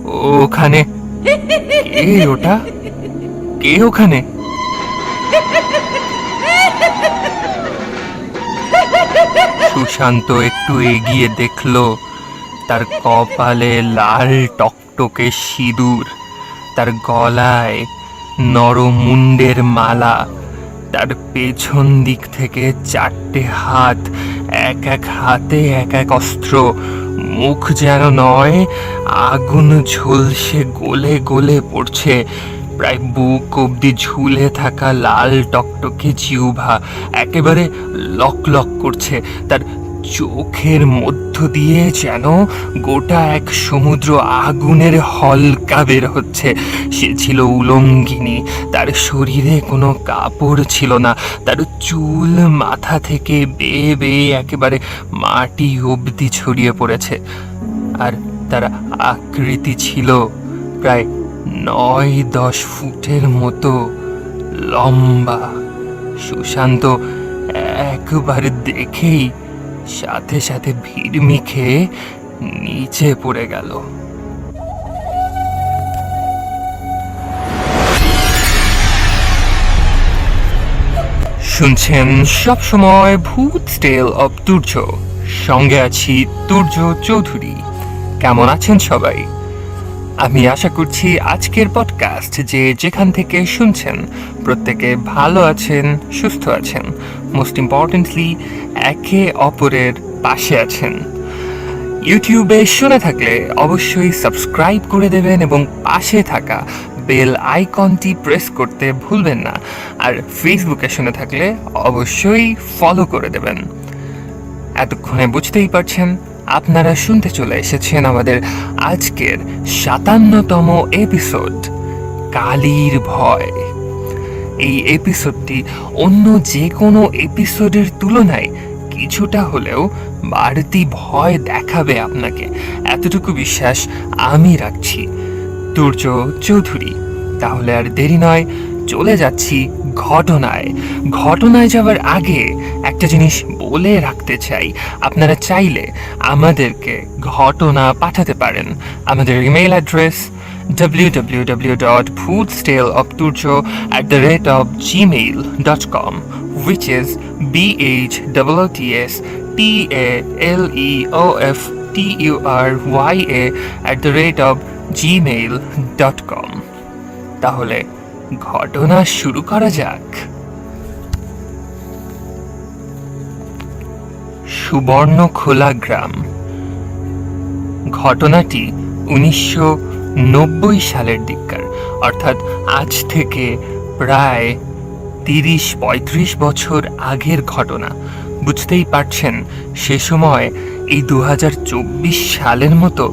ওখানে কে? ওটা কে ওখানে? সুশান্ত একটু এগিয়ে দেখলো তার কপালে লাল টকটকে সিঁদুর, তার গলায় নরম মুন্ডের মালা, তার পেছন দিক থেকে 4টে হাত, এক এক হাতে এক এক অস্ত্র। মুখ যেন নয়, আগুন ঝলসে গলে গলে পড়ছে। প্রায় বুক অব্দি ঝুলে থাকা লাল টকটকে জিহ্বা একেবারে লক লক করছে। তার চোখের মধ্য দিয়ে যেন গোটা এক সমুদ্র আগুনের হলকা বের হচ্ছে। সে ছিল উলঙ্গিনী, তার শরীরে কোনো কাপড় ছিল না। তার চুল মাথা থেকে বেয়ে বেয়ে একেবারে মাটি অবধি ছড়িয়ে পড়েছে। আর তার আকৃতি ছিল প্রায় 9-10 ফুটের মতো লম্বা। সুশান্ত একবার দেখেই সাথে সাথে ভিড়মি খেয়ে নিচে পড়ে গেল। শুনছেন সব সময় ভূত টেল অব তুর্য, সঙ্গে আছি তুর্য চৌধুরী। কেমন আছেন সবাই? আমি আশা করছি আজকের পডকাস্ট যে যেখান থেকে শুনছেন প্রত্যেকে ভালো আছেন, সুস্থ আছেন, মোস্ট ইম্পর্টেন্টলি একে অপরের পাশে আছেন। ইউটিউবে শুনে থাকলে অবশ্যই সাবস্ক্রাইব করে দেবেন এবং পাশে থাকা বেল আইকনটি প্রেস করতে ভুলবেন না। আর ফেসবুকে শুনে থাকলে অবশ্যই ফলো করে দেবেন। এতক্ষণে বুঝতেই পারছেন আপনারা শুনতে চলে এসেছেন আমাদের আজকের 57তম এপিসোড, কালীর ভয়। এই এপিসোডটি অন্য যে কোনো এপিসোডের তুলনায় কিছুটা হলেও বাড়তি ভয় দেখাবে আপনাকে, এতটুকু বিশ্বাস আমি রাখছি। তুর্য চৌধুরী। তাহলে আর দেরি নয়, চলে যাচ্ছি ঘটনায় যাওয়ার আগে একটা জিনিস বলে রাখতে চাই। আপনারা চাইলে আমাদেরকে ঘটনা পাঠাতে পারেন। আমাদের email address www.bhootstaleofturjo@gmail.com, which is BHOOTSTALEOFTURYA@gmail.com। তাহলে ঘটনা শুরু করা যাক। সুবর্ণখোলা গ্রাম। ঘটনাটি 1990 সালের দিককার, অর্থাৎ আজ থেকে প্রায় 30-35 বছর আগের ঘটনা। বুঝতেই পারছেন সে সময় এই 2024 সালের মতো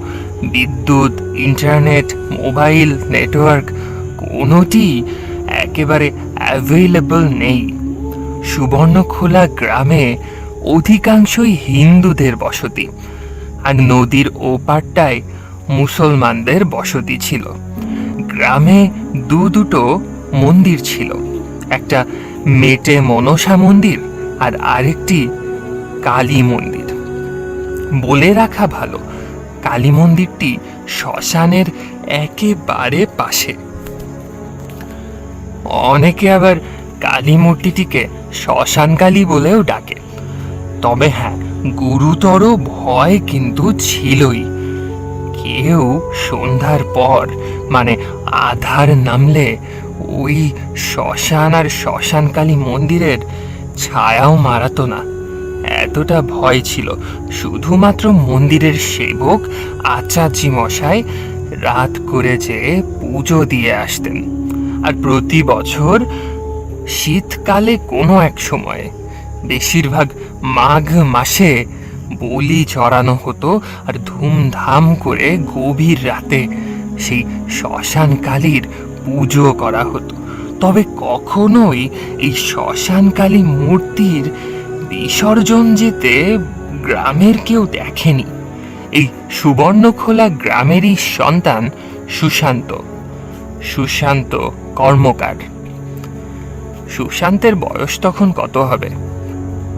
বিদ্যুৎ, ইন্টারনেট, মোবাইল নেটওয়ার্ক কোনোটি একেবারে অ্যাভেলেবল নেই। সুবর্ণখোলা গ্রামে অধিকাংশই হিন্দুদের বসতি, আর নদীর ওপারটায় মুসলমানদের বসতি ছিল। গ্রামে দুটো মন্দির ছিল, একটা মেটে মনসা মন্দির আর আরেকটি কালী মন্দির। বলে রাখা ভালো, কালী মন্দিরটি শ্মশানের একেবারে পাশে। অনেকে আবার কালী মূর্তিটিকে শ্মশান কালী বলেও ডাকে। তবে হ্যাঁ, গুরুতর ভয় কিন্তু ছিলই। কেউ সন্ধ্যার পর, মানে আধার নামলে, ওই শ্মশান আর শ্মশান কালী মন্দিরের ছায়াও মারাতো না, এতটা ভয় ছিল। শুধুমাত্র মন্দিরের সেবক আচার্যি মশাই রাত করে যেয়ে পুজো দিয়ে আসতেন। আর প্রতি বছর শীতকালে কোনো এক সময়ে, বেশিরভাগ মাঘ মাসে, বলি চড়ানো হতো আর ধুমধাম করে গভীর রাতে সেই শ্মশান কালীর পুজো করা হতো। তবে কখনোই এই শ্মশান কালী মূর্তির বিসর্জন যেতে গ্রামের কেউ দেখেনি। এই সুবর্ণখোলা গ্রামেরই সন্তান সুশান্ত কর্মকার। সুশান্তের বয়স তখন কত হবে,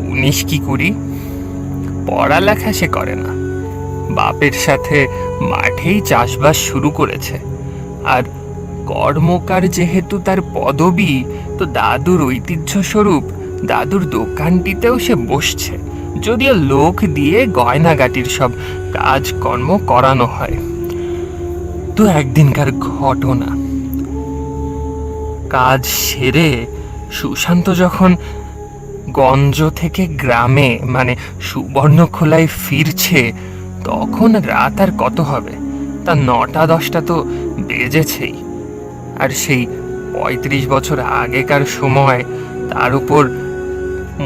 19 কি 20। পড়ালেখা সে করে না, বাপের সাথে মাঠেই চাষবাস শুরু করেছে। আর কর্মকার যেহেতু তার পদবি, তো দাদুর ঐতিহ্য স্বরূপ দাদুর দোকানটিতেও সে বসছে, যদিও লোক দিয়ে গয়নাগাটির সব কাজকর্ম করানো হয়। তো একদিনকার ঘটনা, কাজ সেরে সুশান্ত যখন গঞ্জ থেকে গ্রামে মানে সুবর্ণখোলায় ফিরছে, তখন রাত আর কত হবে, তা 9টা-10টা তো বেজেছেই। আর সেই 35 বছর আগেকার সময়, তার উপর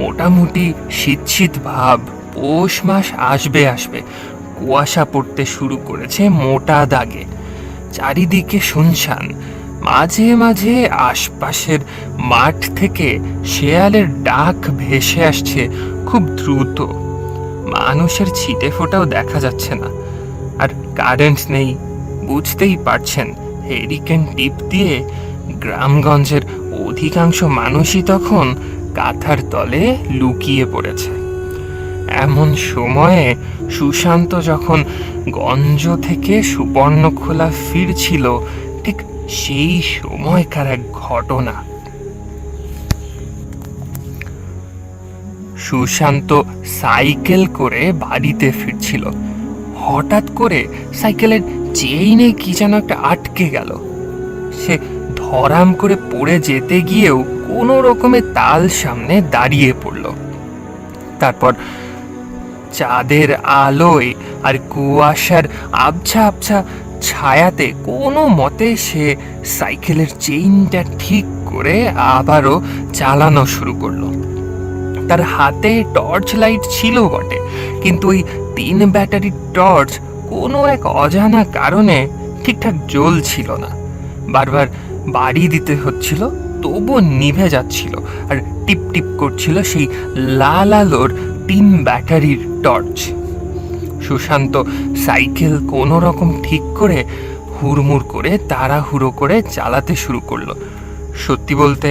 মোটামুটি শীত শীত ভাব, পৌষ মাস আসবে আসবে, কুয়াশা পড়তে শুরু করেছে মোটা দাগে, চারিদিকে শুনশান। মাঝে মাঝে আশপাশের মাঠ থেকে শেয়ালের ডাক ভেসে আসছে খুব দ্রুত। মানুষের ছিটে ফোটাও দেখা যাচ্ছে না, আর কারেন্ট নেই, বুঝতেই পারছেন। হেরিকেন টিপ দিয়ে গ্রামগঞ্জের অধিকাংশ মানুষই তখন কাঁথার তলে লুকিয়ে পড়েছে। এমন সময়ে সুশান্ত যখন গঞ্জ থেকে সুবর্ণখোলা ফিরছিল, ঠিক সেই সময়কার এক ঘটনা। সুশান্ত সাইকেল করে বাড়িতে ফিরছিল। হঠাৎ করে সাইকেলের চেইনে কি যেন একটা আটকে গেল। সে ধরাম করে পড়ে যেতে গিয়েও কোনো রকমে তাল সামনে দাঁড়িয়ে পড়ল। তারপর চাঁদের আলোয় আর কুয়াশার আবছা আবছা ছায়াতে কোনো মতে সে সাইকেলের চেইনটা ঠিক করে আবারও চালানো শুরু করলো। তার হাতে টর্চ লাইট ছিল বটে, কিন্তু ওই 3 ব্যাটারির টর্চ কোনো এক অজানা কারণে ঠিকঠাক জ্বলছিল না। বারবার বাড়ি দিতে হচ্ছিল, তবুও নিভে যাচ্ছিল, আর টিপ টিপ করছিল সেই লাল আলোর 3 ব্যাটারির টর্চ। সুশান্ত সাইকেল কোনো রকম ঠিক করে হুড়মুড় করে তাড়াহুড়ো করে চালাতে শুরু করলো। সত্যি বলতে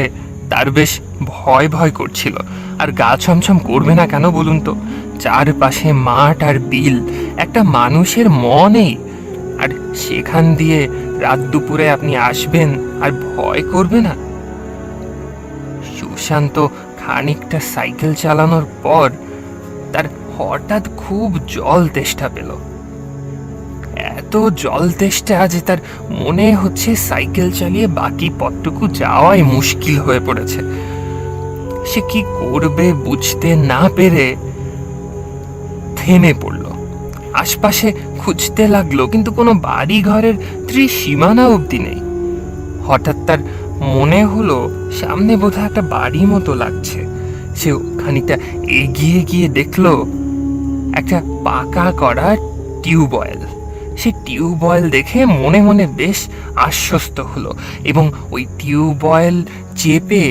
তার বেশ ভয় ভয় করছিল। আর গা ছমছম করবে না কেন বলুন তো? চারপাশে মাঠ আর বিল, একটা মানুষের নেই। আর সেখান দিয়ে রাত দুপুরে আপনি আসবেন আর ভয় করবে না? সুশান্ত খানিকটা সাইকেল চালানোর পর তার হঠাৎ খুব জল তেষ্টা পেল। এত জল তেষ্টা যে তার মনে হচ্ছে সাইকেল চালিয়ে বাকি পথটুকু যাওয়াই মুশকিল হয়ে পড়েছে। সে কি করবে বুঝতে না পেরে থেমে পড়ল। আশপাশে খুঁজতে লাগলো, কিন্তু কোনো বাড়ি ঘরের ত্রিসীমানা অবধি নেই। হঠাৎ তার মনে হলো সামনে বোধহয় একটা বাড়ি মতো লাগছে। সে খানিকটা এগিয়ে গিয়ে দেখলো একটা পাকা করা টিউবওয়েল। সে টিউবওয়েল দেখে মনে মনে বেশ আশ্বস্ত হলো, এবং ওই টিউবওয়েল চেপে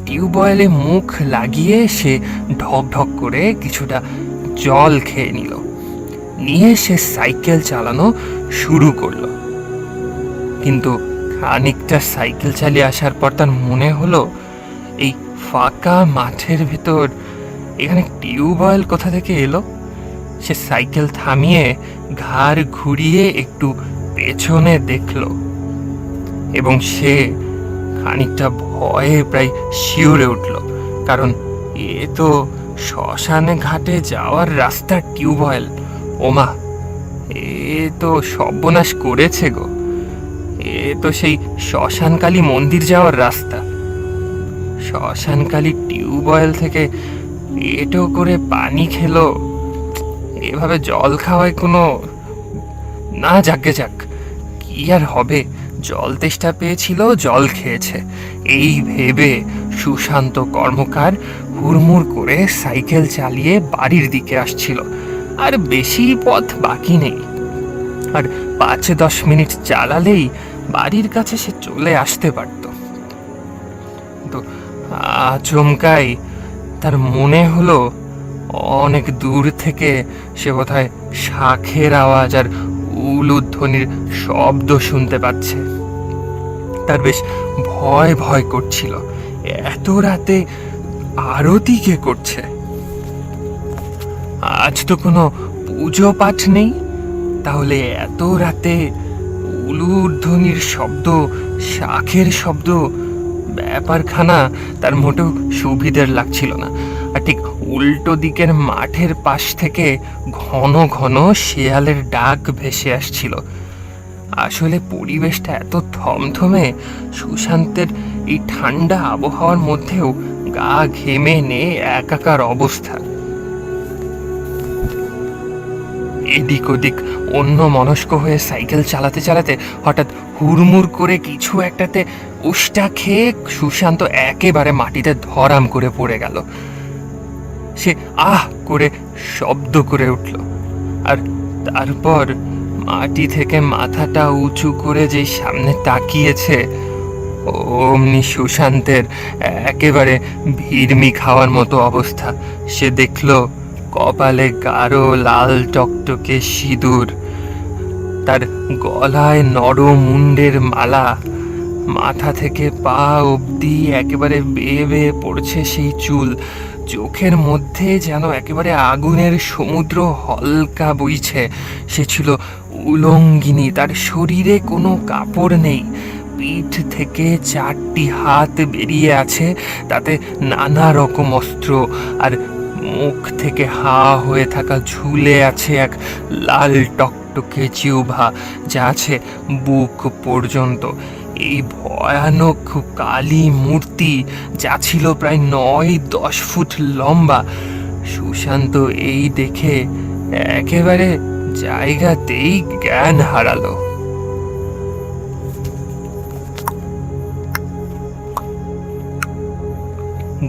টিউবওয়েলে মুখ লাগিয়ে সে ঢক ঢক করে কিছুটা জল খেয়ে নিয়ে সে সাইকেল চালানো শুরু করলো। কিন্তু খানিকটা সাইকেল চালিয়ে আসার পর তার মনে হলো এই ফাঁকা মাঠের ভেতর এখানে টিউবওয়েল কোথা থেকে এলো। সে সাইকেল থামিয়ে ঘাড় ঘুরিয়ে একটু পেছনে দেখলো, এবং সে খানিকটা ভয়ে প্রায় শিউরে উঠল, কারণ এ তো শ্মশানে ঘাটে যাওয়ার রাস্তার টিউবওয়েল। ওমা, এ তো সর্বনাশ করেছে গো। এ তো সেই শ্মশানকালী মন্দির যাওয়ার রাস্তা। শ্মশানকালী টিউবওয়েল থেকে এটো করে পানি খেলো, এভাবে জল খাওয়ায় কোনো না। যাকে যাক, কি আর হবে, জল তেষ্টা পেয়েছিল, জল খেয়েছে। এই ভেবে সুশান্ত কর্মকার হুড়মুড় করে সাইকেল চালিয়ে বাড়ির দিকে আসছিল। আর বেশি পথ বাকি নেই, আর 5-10 মিনিট চালালেই বাড়ির কাছে সে চলে আসতে পারত। তো আচমকাই তার মনে হলো অনেক দূর থেকে সে বোধহয় শাঁখের আওয়াজ আর উলুধ্বনির শব্দ শুনতে পাচ্ছে। তার বেশ ভয় ভয় করছিল। এত রাতে আরতি কে করছে? আজ তো কোনো পুজো পাঠ নেই, তাহলে এত রাতে উলুধ্বনির শব্দ, শাঁখের শব্দ, ব্যাপারখানা তার মোটেও সুবিধের লাগছিল না। আর ঠিক উল্টো দিকের মাঠের পাশ থেকে ঘন ঘন শেয়ালের ডাক ভেসে আসছিল। আসলে পরিবেশটা এত থমথমে, সুশান্তের এই ঠান্ডা আবহাওয়ার মধ্যেও গা ঘেমে নে একাকার অবস্থা। এদিক ওদিক অন্য মনস্ক হয়ে সাইকেল চালাতে চালাতে হঠাৎ হুড়মুড় করে কিছু একটাতে উষ্টা খেয়ে সুশান্ত একেবারে মাটিতে ধরাম করে পড়ে গেল। সে আহ করে শব্দ করে উঠল, আর তারপর মাটি থেকে মাথাটা উঁচু করে যে সামনে তাকিয়েছে, অমনি সুশান্তের একেবারে ভিড়মি খাওয়ার মতো অবস্থা। সে দেখল কপালে গাঢ় লাল টকটকে সিঁদুর, তার গলায় নরম মুন্ডের মালা, মাথা থেকে পা অবধি একেবারে বেয়ে বেয়ে পড়ছে সেই চুল, চোখের মধ্যে যেন একেবারে আগুনের সমুদ্র হলকা বইছে। সে ছিল উলঙ্গিনী, তার শরীরে কোনো কাপড় নেই, পিঠ থেকে 4টি হাত বেরিয়ে আছে, তাতে নানা রকম অস্ত্র, আর মুখ থেকে হা হয়ে থাকা ঝুলে আছে এক লাল টকটকে জিহ্বা, যা আছে বুক পর্যন্ত। এই ভয়ানক কালী মূর্তি, যা ছিল প্রায় 9-10 ফুট লম্বা, সুশান্ত এই দেখে একেবারে জায়গাতেই জ্ঞান হারালো।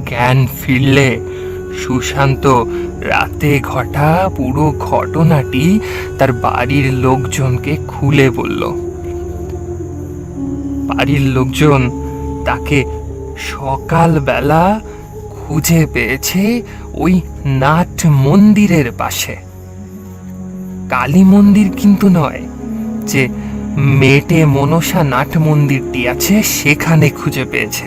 জ্ঞান ফিরলে সুশান্ত রাতে ঘটা পুরো ঘটনাটি তার বাড়ির লোকজনকে খুলে বলল। বাড়ির লোকজন তাকে সকালবেলা খুঁজে পেয়েছে ওই নাট মন্দিরের পাশে। কালী মন্দির কিন্তু নয়, যে মেটে মনসা নাট মন্দিরটি আছে সেখানে খুঁজে পেয়েছে।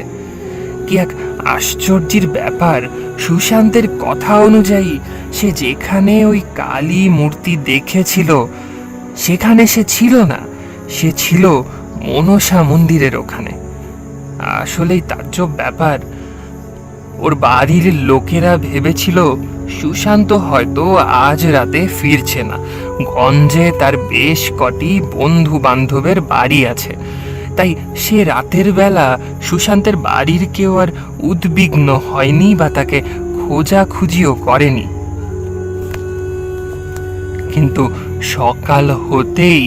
কি এক আশ্চর্যের ব্যাপার! সুশান্তের কথা অনুযায়ী সে যেখানে ওই কালী মূর্তি দেখেছিল সেখানে সে ছিল না, সে ছিল মনসা মন্দিরের ওখানে। আসলেই তাজ্জব ব্যাপার। ওর বাড়ির লোকেরা ভেবেছিল সুশান্ত হয়তো আজ রাতে ফিরছে না, গঞ্জে তার বেশ কটি বন্ধু বান্ধবের বাড়ি আছে, তাই সে রাতের বেলা সুশান্তের বাড়ির কেউ আর উদ্বিগ্ন হয়নি বা তাকে খোঁজাখুঁজিও করেনি। কিন্তু সকাল হতেই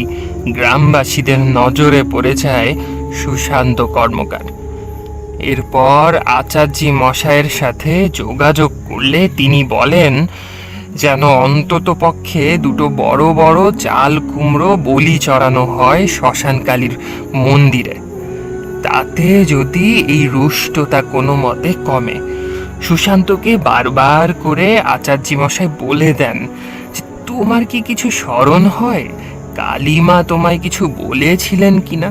গ্রামবাসীদের নজরে পড়ে যায় সুশান্ত কর্মকার। এরপর আচার্যি মশাইয়ের সাথে যোগাযোগ করলে তিনি বলেন যেন অন্তত পক্ষে 2 বড় বড় চাল কুমড়ো বলি চড়ানো হয় শ্মশানকালীর মন্দিরে, তাতে যদি এই রুষ্টতা কোনো মতে কমে। সুশান্তকে বারবার করে আচার্যি মশাই বলে দেন যে তোমার কি কিছু স্মরণ হয়, কালীমা তোমায় কিছু বলেছিলেন কিনা?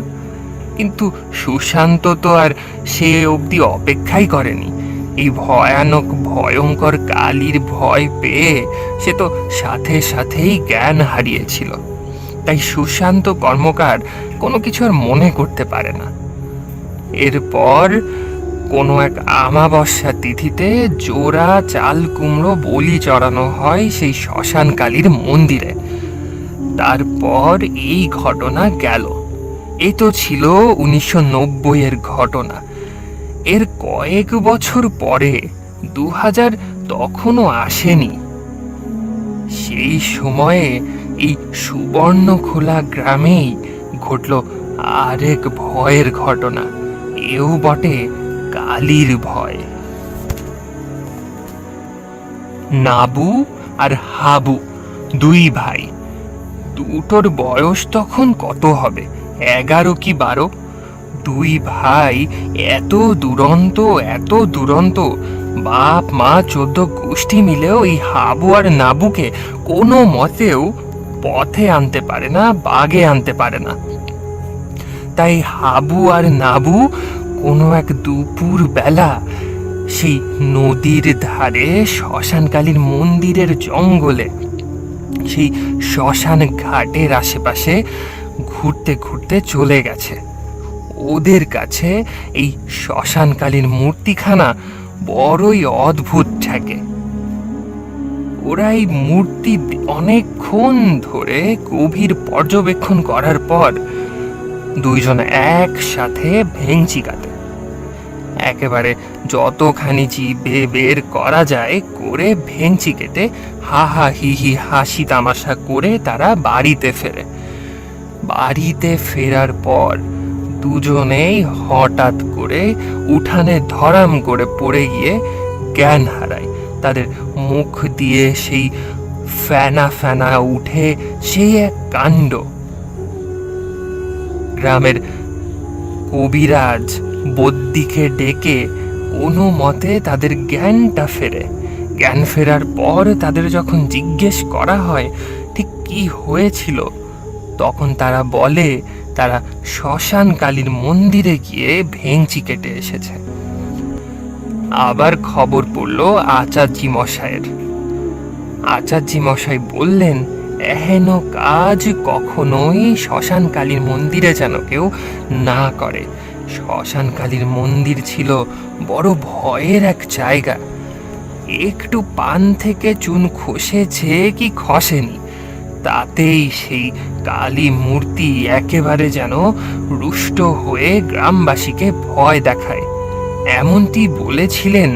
কিন্তু সুশান্ত তো আর সে অবধি অপেক্ষাই করেনি। এই ভয়ানক ভয়ঙ্কর কালীর ভয় পেয়ে সে তো সাথে সাথেই জ্ঞান হারিয়েছিল। তাই সুশান্ত কর্মকার কোনো কিছু আর মনে করতে পারে না। এরপর কোনো এক আমাবস্যা তিথিতে জোড়া চাল কুমড়ো বলি চড়ানো হয় সেই শ্মশান কালীর মন্দিরে। তারপর এই ঘটনা গেল। এই তো ছিল 1990-এর ঘটনা। এর কয়েক বছর পরে 2000 তখনও আসেনি। সেই সময়ে এই সুবর্ণখোলা গ্রামেই ঘটল আরেক ভয়ের ঘটনা, এও বটে কালীর ভয়। নাবু আর হাবু 2 ভাই, দুটোর বয়স তখন কত হবে, 11 কি 12। 2 ভাই এত দুরন্ত, বাপ মা 14 গোষ্ঠী মিলেও এই হাবু আর নাবুকে কোনো মতেও পথে আনতে পারে না, বাগে আনতে পারে না। তাই হাবু আর নাবু কোনো এক দুপুর বেলা সেই নদীর ধারে শ্মশানকালীর মন্দিরের জঙ্গলে সেই শ্মশান ঘাটের আশেপাশে ঘুরতে ঘুরতে চলে গেছে। ওদের কাছে এই শ্মশানকালীর মূর্তিখানা বড়ই অদ্ভুত ঠেকে। ওরা এই মূর্তি অনেকক্ষণ ধরে গভীর পর্যবেক্ষণ করার পর দুইজন একসাথে ভেঙচি কাটে। একেবারে যতখানি জিভে বের করা যায় করে ভেঙচি কেটে হা হা হি হি হাসি তামাশা করে তারা বাড়িতে ফেরে। বাড়িতে ফেরার পর দুজনেই হঠাৎ করে উঠানে ধরাম করে পড়ে গিয়ে জ্ঞান হারায়। তাদের মুখ দিয়ে সেই ফেনা ফেনা উঠে সেই এক কাণ্ড। গ্রামের কবিরাজ বদ্যিকে ডেকে কোনো মতে তাদের জ্ঞানটা ফেরে। জ্ঞান ফেরার পর তাদের যখন জিজ্ঞেস করা হয় ঠিক কি হয়েছিল, তখন তারা বলে তারা শ্মশানকালীর মন্দিরে গিয়ে ভেঙচি কেটে এসেছে। আবার খবর পড়ল আচার্যি মশাইয়ের। আচার্যি মশাই বললেন, এহেন কাজ কখনোই শ্মশানকালীর মন্দিরে যেন কেউ না করে। শ্মশানকালীর মন্দির ছিল বড় ভয়ের এক জায়গা। একটু পান থেকে চুন খসেছে কি খসেনি, তাতেই সেই কালী মূর্তি একেবারে যেন রুষ্ট হয়ে গ্রামবাসীকে ভয় দেখায়। এমনটি বলেছিলেন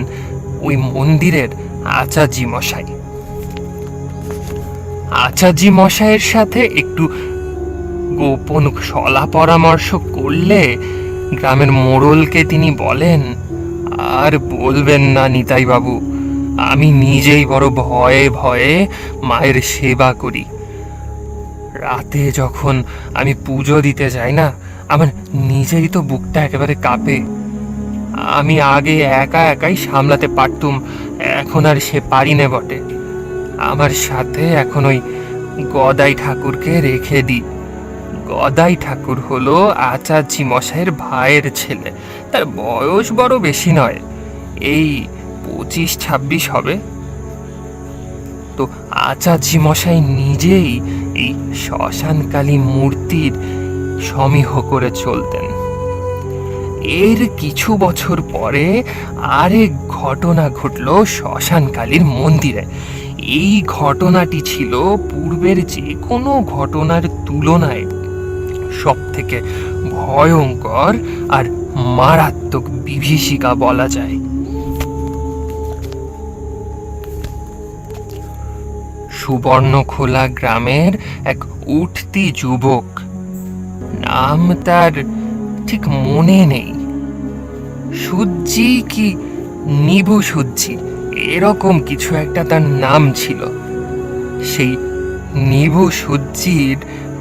ওই মন্দিরের আচার্যি মশাই। আচার্যি মশাইয়ের সাথে একটু গোপন সলা পরামর্শ করলে গ্রামের মোড়লকে তিনি বলেন, আর বলবেন না নিতাই বাবু, আমি নিজেই বড় ভয়ে ভয়ে মায়ের সেবা করি। রাতে যখন আমি পুজো দিতে যাই না, আমার নিজেই তো বুকটা একেবারে কাঁপে। আমি আগে একা একাই সামলাতে পারতুম, এখন আর সে পারি না বটে। আমার সাথে এখন ওই গদাই ঠাকুরকে রেখে দিই। গদাই ঠাকুর হলো আচার্যি মশাইয়ের ভাইয়ের ছেলে। তার বয়স বড় বেশি নয়, এই 25-26 হবে। তো আচার্যি মশাই নিজেই এই শ্মশানকালী মূর্তির সমীহ করে চলতেন। এর কিছু বছর পরে আরেক ঘটনা ঘটল শ্মশানকালীর মন্দিরে। এই ঘটনাটি ছিল পূর্বের যে কোনো ঘটনার তুলনায় সব থেকে ভয়ঙ্কর আর মারাত্মক বিভীষিকা বলা যায়। সুবর্ণখোলা গ্রামের এক উঠতি যুবক, নাম তার ঠিক মনে নেই, সূর্যি কি নিভু সূর্যি এরকম কিছু একটা তার নাম ছিল। সেই নিভু সূর্যির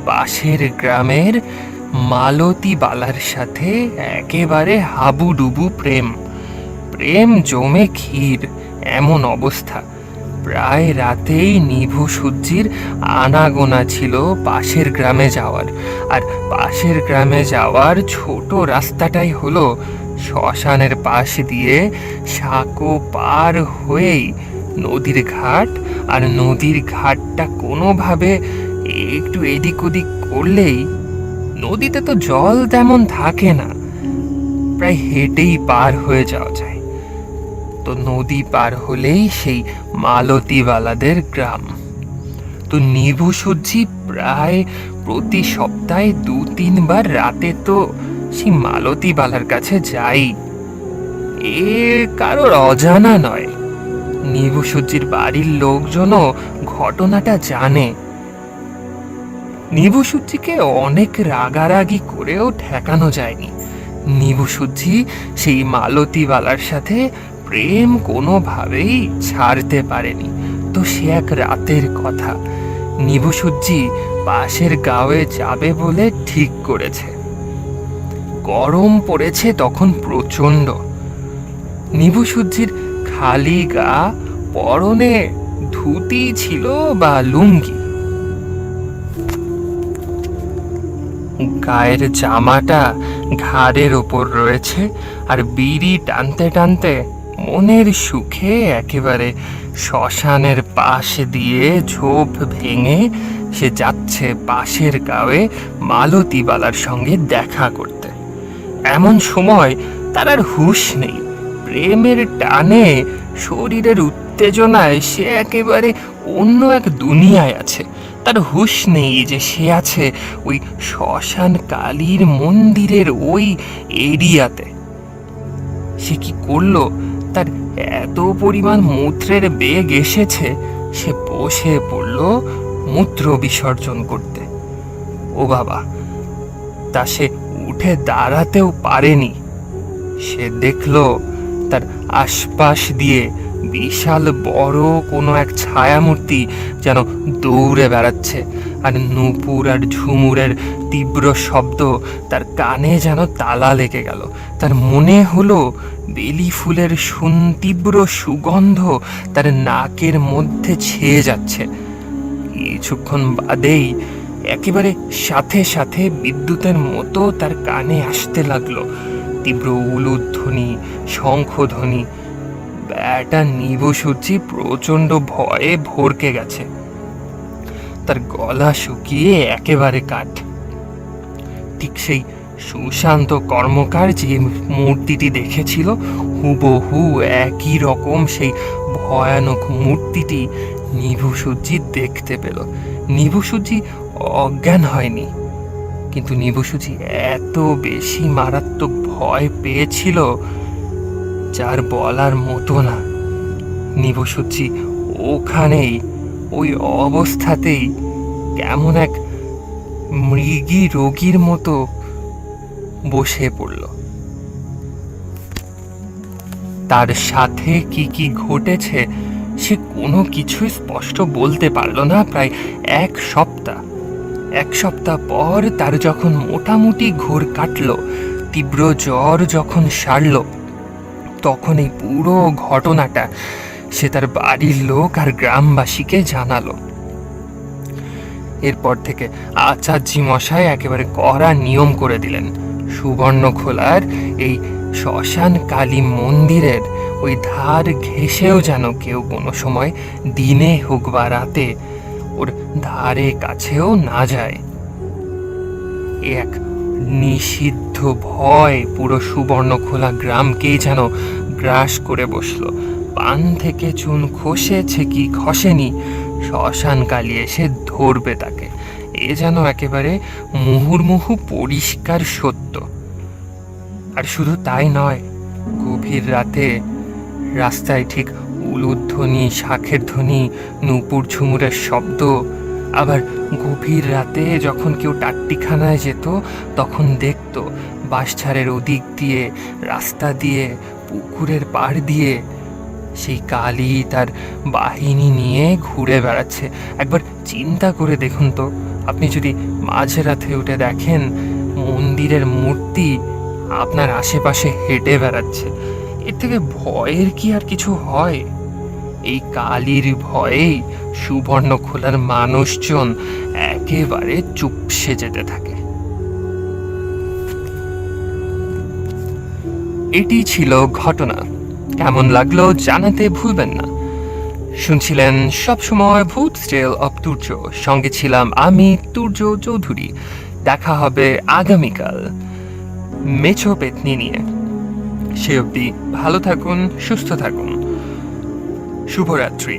পাশের গ্রামের মালতী বালার সাথে একেবারে হাবুডুবু প্রেম। প্রেম জমে ক্ষীর এমন অবস্থা। প্রায় রাতেই নিভু সূর্যির আনাগোনা ছিল পাশের গ্রামে যাওয়ার। আর পাশের গ্রামে যাওয়ার ছোট রাস্তাটাই হলো শ্মশানের পাশ দিয়ে সাঁকো পার হয়েই নদীর ঘাট। আর নদীর ঘাটটা কোনোভাবে একটু এদিক ওদিক করলেই, নদীতে তো জল তেমন থাকে না, প্রায় হেঁটেই পার হয়ে যাওয়া যায়। তো নদী পার হলেই সেই মালতীবালাদের গ্রাম। তো নিভু সূর্যি প্রায় প্রতি সপ্তাহে 2-3 বার রাতে তো সেই মালতীবালার কাছে যাই। এ কারোর অজানা নয়, নিভু সূর্যির বাড়ির লোকজনও ঘটনাটা জানে। নিভু সূর্যিকে অনেক রাগারাগি করেও ঠেকানো যায়নি। নিভু সূর্যি সেই মালতীবালার সাথে প্রেম কোনোভাবেই ছাড়তে পারেনি। তো সে এক রাতের কথা, নিভু সূর্যি পাশের গাঁয়ে যাবে বলে ঠিক করেছে। গরম পড়েছে তখন প্রচণ্ড। নিভু সূর্যির খালি গা, পরনে ধুতি ছিল বা লুঙ্গি, গায়ের জামাটা ঘাড়ের ওপর রয়েছে। আর বিড়ি টানতে টানতে মনের সুখে একেবারে শ্মশানের পাশ দিয়ে ঝোপ ভেঙে সে যাচ্ছে পাশের গাঁয়ে মালতীবালার সঙ্গে দেখা করতে। এমন সময় তার আর হুঁশ নেই। প্রেমের টানে, শরীরের উত্তেজনায় সে একেবারে অন্য এক দুনিয়ায় আছে। তার হুঁশ নেই যে সে আছে ওই শ্মশান কালীর মন্দিরের ওই এরিয়াতে। সে কি করলো? তার এত পরিমাণ মূত্রের বেগ এসেছে, সে বসে পড়ল মূত্র বিসর্জন করতে। ও বাবা! তা সে উঠে দাঁড়াতেও পারেনি। সে দেখল তার আশপাশ দিয়ে বিশাল বড় কোনো এক ছায়ামূর্তি যেন দৌড়ে বেড়াচ্ছে, আর নূপুর আর ঝুমুরের তীব্র শব্দ তার কানে যেন তালা লেগে গেল। তার মনে হলো বেলি ফুলের তীব্র সুগন্ধ তার নাকের মধ্যে ছেয়ে যাচ্ছে। কিছুক্ষণ বাদেই একেবারে সাথে সাথে বিদ্যুতের মতো তার কানে আসতে লাগলো তীব্র উলুধ্বনি, শঙ্খধ্বনি। ব্যাটা নিবসূচি প্রচণ্ড ভয়ে ভরকে গেছে। তার গলা শুকিয়ে একেবারে কাঠ। ঠিক সেই সুশান্ত কর্মকার যে মূর্তিটি দেখেছিল, হুবহু একই রকম সেই ভয়ানক মূর্তিটি নিবসূচি দেখতে পেল। নিবসূচি অজ্ঞান হয়নি, কিন্তু নিবসূচি এত বেশি মারাত্মক ভয় পেয়েছিল যার বলার মতো না। নিবসূচি ওখানেই ওই অবস্থাতেই কেমন এক মৃগী রোগীর মতো বসে পড়ল। তার সাথে কি কি ঘটেছে সে কোনো কিছুই স্পষ্ট বলতে পারল না। প্রায় এক সপ্তাহ পর তার যখন মোটামুটি ঘোর কাটল, তীব্র জ্বর যখন সারল, তখন এই পুরো ঘটনাটা সে তার বাড়ির লোক আর গ্রামবাসীকে জানালো। এরপর থেকে আচার্যি মশাই একেবারে কড়া নিয়ম করে দিলেন, সুবর্ণখোলার এই শ্মশান কালী মন্দিরের ওই ধার ঘেঁষেও যেন কেউ কোনো সময় দিনে হোক বা রাতে ওর ধারে কাছেও না যায়। এক নিষিদ্ধ ভয় পুরো সুবর্ণখোলা গ্রামকেই যেন গ্রাস করে বসলো। পান থেকে চুন খসেছে কি খসেনি, শ্মশান কালী এসে ধরবে তাকে, এ যেন একেবারে মুহুর্মুহু পরিষ্কার সত্য। আর শুধু তাই নয়, গভীর রাতে রাস্তায় ঠিক উলুধ্বনি, শাঁখের ধ্বনি, নূপুর ঝুমুরের শব্দ। আবার গভীর রাতে যখন কেউ টাট্টিখানায় যেত, তখন দেখতো বাঁশঝাড়ের ওদিক দিয়ে, রাস্তা দিয়ে, পুকুরের পাড় দিয়ে সেই কালী তার বাহিনী নিয়ে ঘুরে বেড়াচ্ছে। একবার চিন্তা করে দেখুন তো, আপনি যদি মাঝরাতে উঠে দেখেন মন্দিরের মূর্তি আপনার আশেপাশে হেঁটে বেড়াচ্ছে, এর থেকে ভয়ের কি আর কিছু হয়? এই কালীর ভয়েই সুবর্ণখোলার মানুষজন একেবারে চুপসে যেতে থাকে। এটি ছিল ঘটনা। কেমন লাগলো জানাতে ভুলবেন না। শুনছিলেন সবসময় ভূত টেল অফ তুর্য, সঙ্গে ছিলাম আমি তুর্য চৌধুরী। দেখা হবে আগামীকাল মেছো পেতনি নিয়ে। সে অবধি ভালো থাকুন, সুস্থ থাকুন। শুভরাত্রি।